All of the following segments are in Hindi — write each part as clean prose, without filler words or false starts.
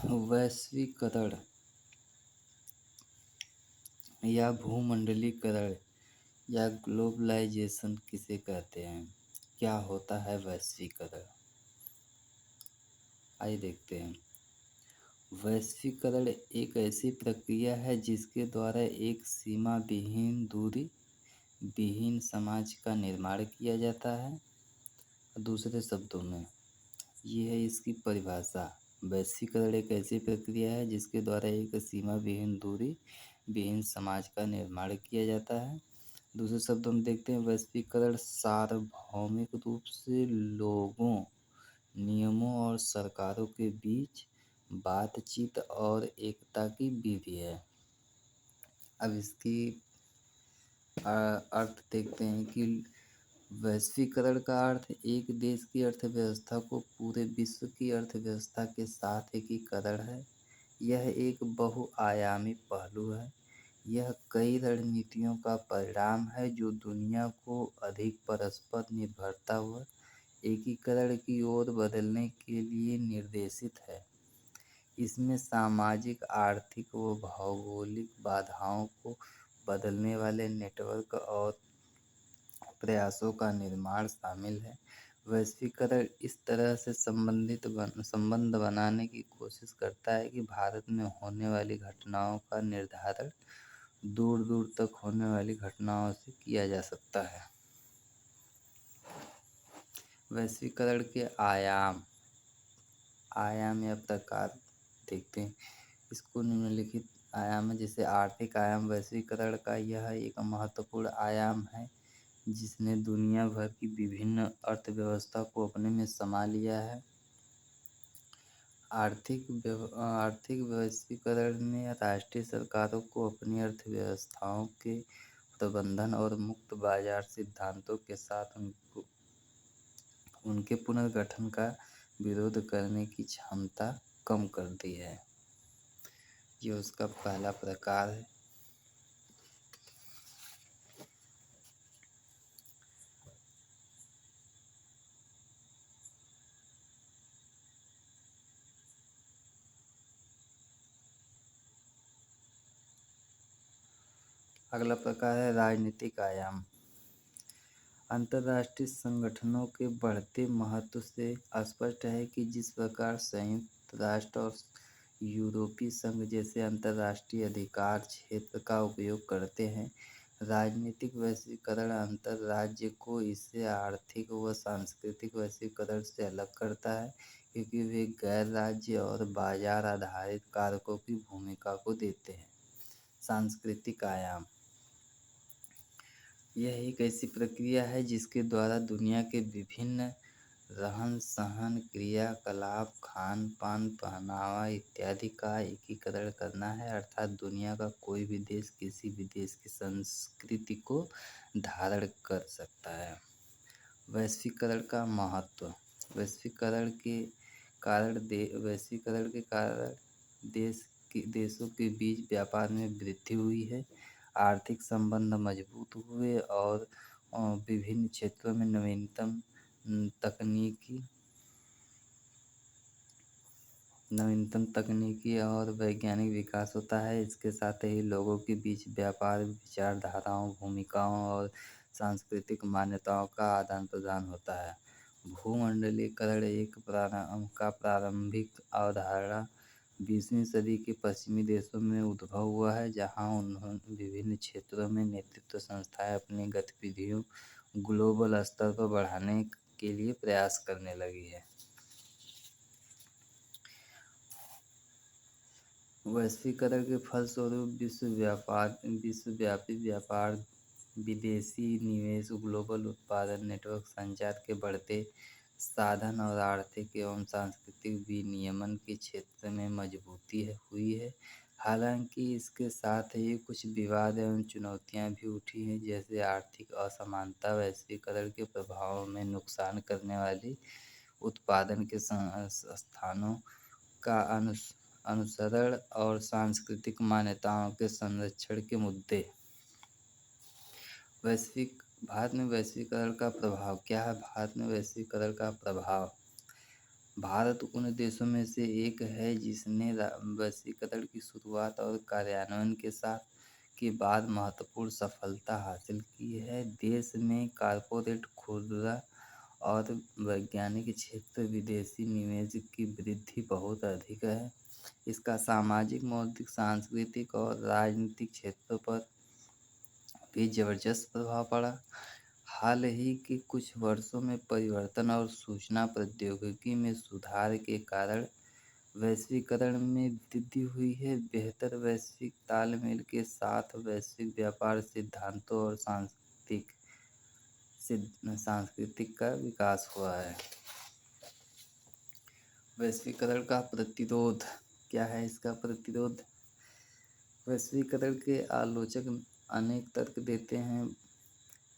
वैश्वीकरण या भूमंडलीकरण या ग्लोबलाइजेशन किसे कहते हैं? क्या होता है वैश्वीकरण? आइए देखते हैं। वैश्वीकरण एक ऐसी प्रक्रिया है जिसके द्वारा एक सीमा विहीन दूरी विहीन समाज का निर्माण किया जाता है। दूसरे शब्दों में ये है इसकी परिभाषा। वैश्वीकरण एक ऐसी प्रक्रिया है जिसके द्वारा एक सीमा विहीन दूरी विहीन समाज का निर्माण किया जाता है। दूसरे शब्दों में देखते हैं, वैश्वीकरण सार्वभौमिक रूप से लोगों, नियमों और सरकारों के बीच बातचीत और एकता की विधि है। अब इसकी अर्थ देखते हैं कि वैश्वीकरण का अर्थ एक देश की अर्थव्यवस्था को पूरे विश्व की अर्थव्यवस्था के साथ एकीकरण है। यह एक बहुआयामी पहलू है। यह कई रणनीतियों का परिणाम है जो दुनिया को अधिक परस्पर निर्भरता व एकीकरण की ओर बदलने के लिए निर्देशित है। इसमें सामाजिक, आर्थिक व भौगोलिक बाधाओं को बदलने वाले नेटवर्क और प्रयासों का निर्माण शामिल है। वैश्वीकरण इस तरह से संबंध बनाने की कोशिश करता है कि भारत में होने वाली घटनाओं का निर्धारण दूर दूर तक होने वाली घटनाओं से किया जा सकता है। वैश्वीकरण के आयाम या प्रकार देखते हैं। इसको निम्नलिखित आयाम है। जैसे आर्थिक आयाम, वैश्वीकरण का यह एक महत्वपूर्ण आयाम है जिसने दुनिया भर की विभिन्न अर्थव्यवस्था को अपने में समा लिया है। आर्थिक वैश्वीकरण में राष्ट्रीय सरकारों को अपनी अर्थव्यवस्थाओं के प्रबंधन और मुक्त बाजार सिद्धांतों के साथ उनके पुनर्गठन का विरोध करने की क्षमता कम कर दी है। ये उसका पहला प्रकार है। अगला प्रकार है राजनीतिक आयाम। अंतर्राष्ट्रीय संगठनों के बढ़ते महत्व से स्पष्ट है कि जिस प्रकार संयुक्त राष्ट्र और यूरोपीय संघ जैसे अंतर्राष्ट्रीय अधिकार क्षेत्र का उपयोग करते हैं, राजनीतिक वैश्वीकरण अंतर्राज्य को इससे आर्थिक व सांस्कृतिक वैश्वीकरण से अलग करता है, क्योंकि वे गैर राज्य और बाजार आधारित कारकों की भूमिका को देते हैं। सांस्कृतिक आयाम यह एक ऐसी प्रक्रिया है जिसके द्वारा दुनिया के विभिन्न रहन-सहन, क्रियाकलाप, खान-पान, पहनावा इत्यादि का एकीकरण करना है। अर्थात दुनिया का कोई भी देश किसी भी देश की संस्कृति को धारण कर सकता है। वैश्वीकरण का महत्व। वैश्वीकरण के कारण देशों के बीच व्यापार में वृद्धि हुई है, आर्थिक संबंध मजबूत हुए और विभिन्न क्षेत्रों में नवीनतम तकनीकी और वैज्ञानिक विकास होता है। इसके साथ ही लोगों के बीच व्यापार, विचारधाराओं, भूमिकाओं और सांस्कृतिक मान्यताओं का आदान प्रदान होता है। भूमंडलीकरण का प्रारंभिक अवधारणा 20वीं सदी के पश्चिमी देशों में उद्भव हुआ है, जहां उन्होंने विभिन्न क्षेत्रों में नेतृत्व संस्थाएं अपनी गतिविधियों ग्लोबल स्तर पर बढ़ाने के लिए प्रयास करने लगी है। वैश्वीकरण के फलस्वरूप विश्वव्यापी व्यापार, विदेशी निवेश, ग्लोबल उत्पादन नेटवर्क, संचार के बढ़ते साधन और आर्थिक एवं सांस्कृतिक विनियमन के क्षेत्र में मजबूती हुई है। हालांकि इसके साथ ही कुछ विवाद एवं चुनौतियां भी उठी हैं, जैसे आर्थिक असमानता, वैश्वीकरण के प्रभाव में नुकसान करने वाली उत्पादन के स्थानों का अनुसरण और सांस्कृतिक मान्यताओं के संरक्षण के मुद्दे। भारत में वैश्वीकरण का प्रभाव क्या है? भारत में वैश्वीकरण का प्रभाव भारत उन देशों में से एक है जिसने वैश्वीकरण की शुरुआत और कार्यान्वयन के बाद महत्वपूर्ण सफलता हासिल की है। देश में कॉरपोरेट, खुदरा और वैज्ञानिक क्षेत्र विदेशी निवेश की वृद्धि बहुत अधिक है। इसका सामाजिक, मौद्रिक, सांस्कृतिक और राजनीतिक क्षेत्रों पर भी जबरदस्त प्रभाव पड़ा। हाल ही के कुछ वर्षों में परिवर्तन और सूचना प्रौद्योगिकी में सुधार के कारण वैश्वीकरण में वृद्धि हुई है। बेहतर वैश्विक तालमेल के साथ वैश्विक व्यापार सिद्धांतों और सांस्कृतिक का विकास हुआ है। वैश्वीकरण का प्रतिरोध क्या है? इसका प्रतिरोध, वैश्वीकरण के आलोचक अनेक तर्क देते हैं।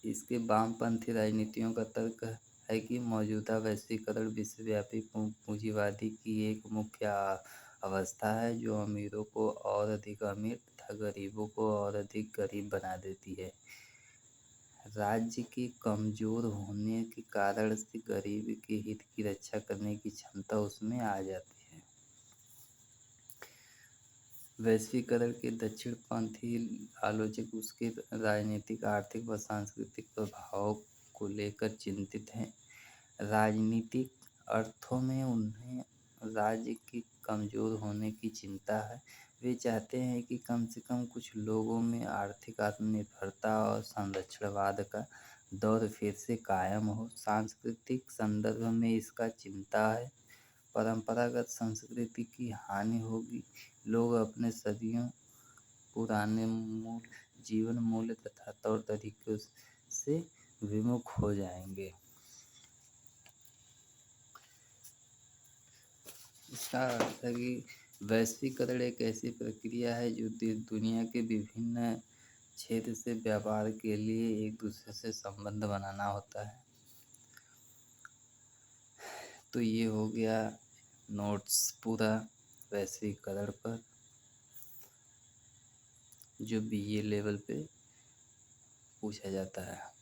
इसके वामपंथी राजनीतियों का तर्क है कि मौजूदा वैश्वीकरण विश्वव्यापी पूंजीवादी की एक मुख्य अवस्था है जो अमीरों को और अधिक अमीर तथा गरीबों को और अधिक गरीब बना देती है। राज्य के कमजोर होने के कारण से गरीब के हित की रक्षा करने की क्षमता उसमें आ जाती है। वैश्वीकरण के दक्षिणपंथी आलोचक उसके राजनीतिक, आर्थिक व सांस्कृतिक प्रभाव को लेकर चिंतित हैं। राजनीतिक अर्थों में उन्हें राज्य के कमजोर होने की चिंता है। वे चाहते हैं कि कम से कम कुछ लोगों में आर्थिक आत्मनिर्भरता और संरक्षणवाद का दौर फिर से कायम हो। सांस्कृतिक संदर्भ में इसका चिंता है, परंपरागत संस्कृति की हानि होगी। लोग अपने सदियों पुराने जीवन मूल्य तथा तौर तरीकों से विमुख हो जाएंगे। इसका अर्थ है कि वैश्वीकरण एक ऐसी प्रक्रिया है जो दुनिया के विभिन्न क्षेत्र से व्यापार के लिए एक दूसरे से संबंध बनाना होता है। तो ये हो गया नोट्स पूरा वैश्वीकरण पर, जो बीए लेवल पे पूछा जाता है।